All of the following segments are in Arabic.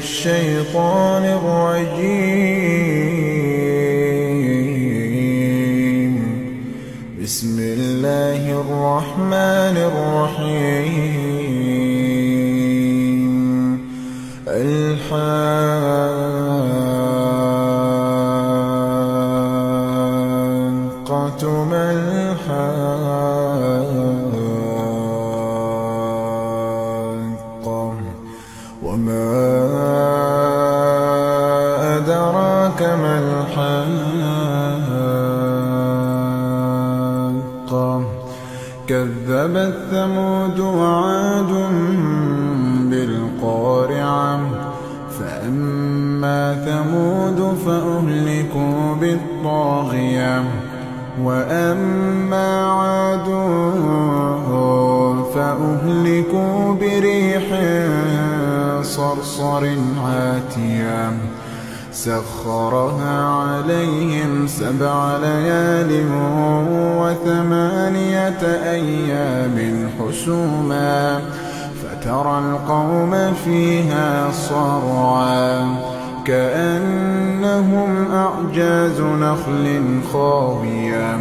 الشيطان الرجيم. بسم الله الرحمن الرحيم. الحاقة ما الحاقة وما أدراك ما الحاقة كذبت ثمود وعاد بالقارعة فأما ثمود فأهلكوا بالطاغية وأما عاد فأهلكوا بريح صرصر عاتية سخرها عليهم 7 ليال و8 أيام حسوما فترى القوم فيها صرعا كأنهم أعجاز نخل خاوية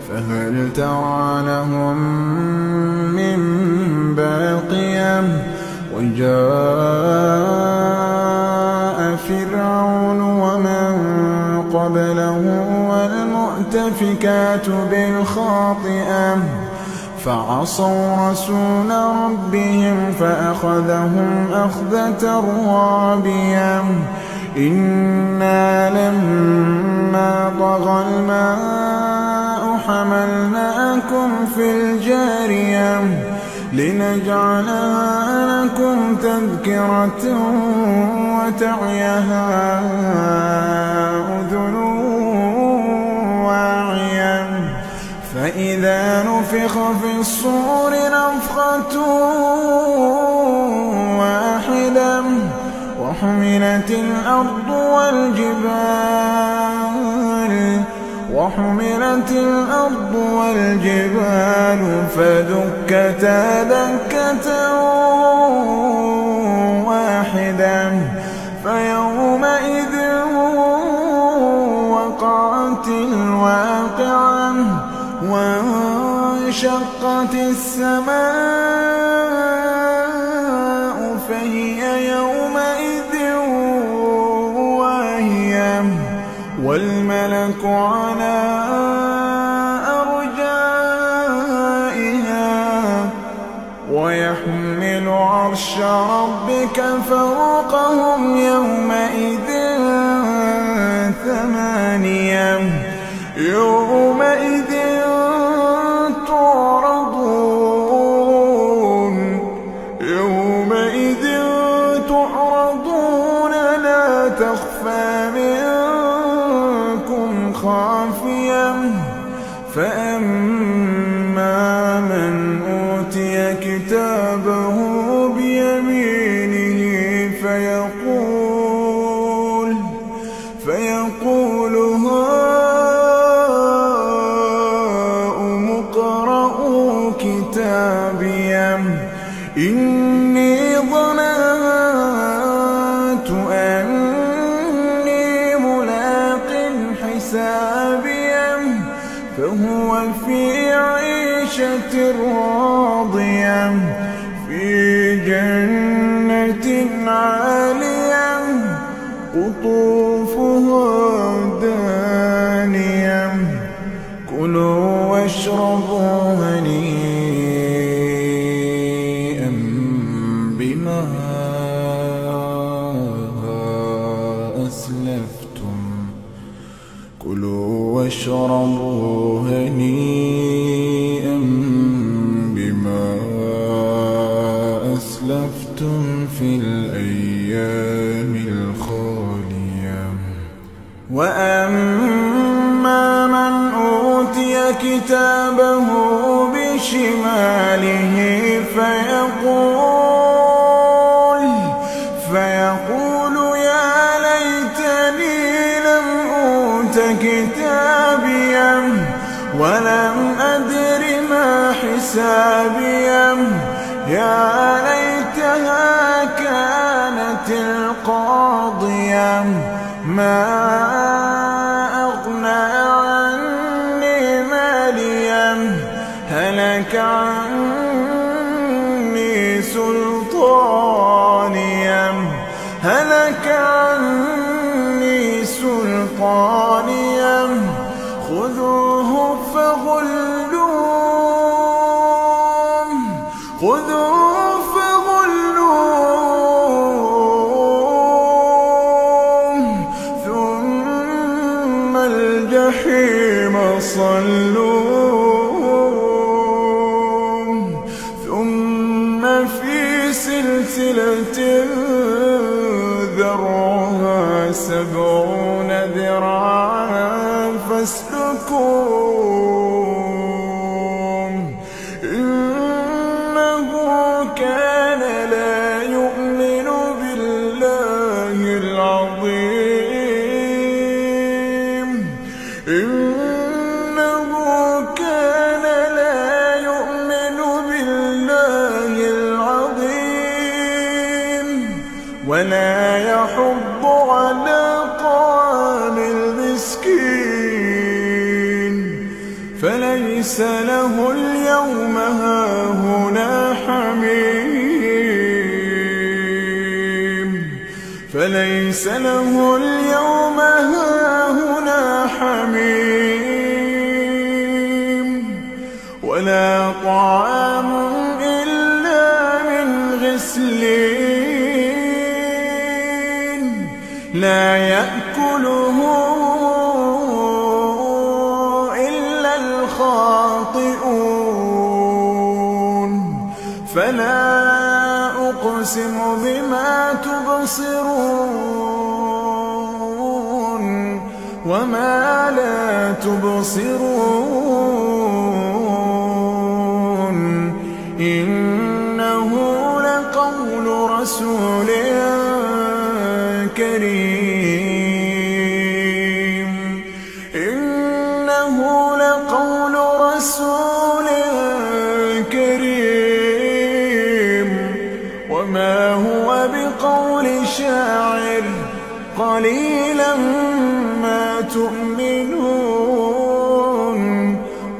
فهل ترى لهم من باقية وجاء فرعون ومن قبله والمؤتفكات بالخاطئة فعصوا رسول ربهم فأخذهم أخذة رابية إنا لما طغى الماء حملناكم في الجارية لنجعلها لكم تذكرة وتعيها أذن واعية فإذا نفخ في الصور نفخة واحدة وحملت الأرض والجبال فدكتا دكة واحدة فيومئذ وقعت الواقعة وانشقت السماء فهي يومئذ واهية والملك على أرجائها ويحمل عرش ربك فوقهم يومئذ 8 يومئذ تعرضون لا تخفى منكم خافية فأما من أوتي كتابه بيمينه فيقول هاؤم اقرءوا كتابيه إني ظننت أني ملاق حسابيه فهو في عيشة راضية في جنة عالية قطوفها دانية كلوا واشربوا هنيئا بما أسلفتم كلوا واشربوا هنيئا بما أسلفتم في الأيام الخالية وأما من أوتي كتابه بشماله فيقول يا ليتني لم أوت كتابيه ولم أدر ما حسابيه يا ليتها كانت قاضية ما أغنى عني مالية هلك عني سلطانية هلك عني سلطانية خذوه فغلوه خذوه فغلوه ثم الجحيم صلوه ثم في سلسلة ذرعها 70 ذراعا فاسلكوه إنه كان لا يؤمن بالله العظيم إنه كان لا يؤمن بالله العظيم ولا يحض على طعام المسكين فليس له اليوم هاهنا حميم فليس له اليوم هاهنا حميم ولا طعام إلا من غسلين لا يأكله إلا الخاطئون فلا أقسم بما تبصرون وما لا تبصرون إنه لقول رسول كريم إنه لقول رسول كريم وما هو بقول شاعر قليلا ما تؤمنون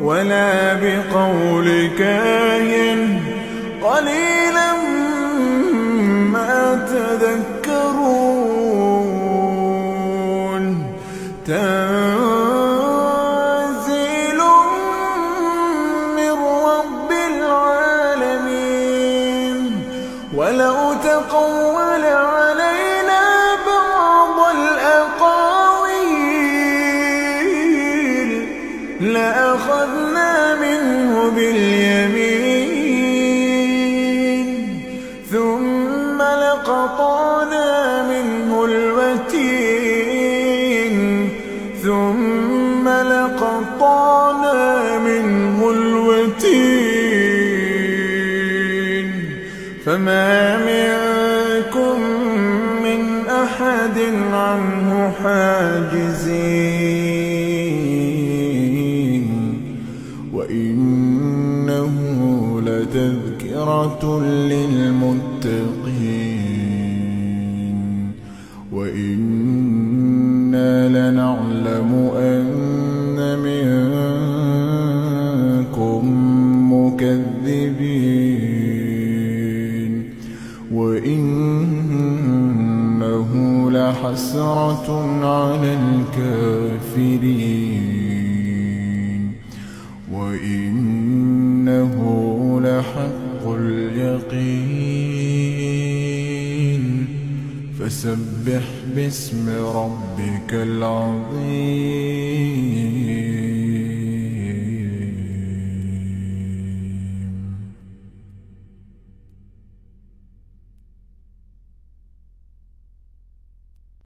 ولا بقول كاهن قليلا ما تذكرون تنزيل من رب العالمين ولو تقول علينا بعض الأقاويل لأخذنا منه باليمين ثم لقطعنا منه الوتين ثم لقطعنا منه الوتين فما منكم من أحد عنه حاجزين وإنه لتذكرة للمتقين وإنا لنعلم أن منكم مكذبين وإنه لحسرة على الكافرين وإنه لحق اليقين فسبح باسم ربك العظيم.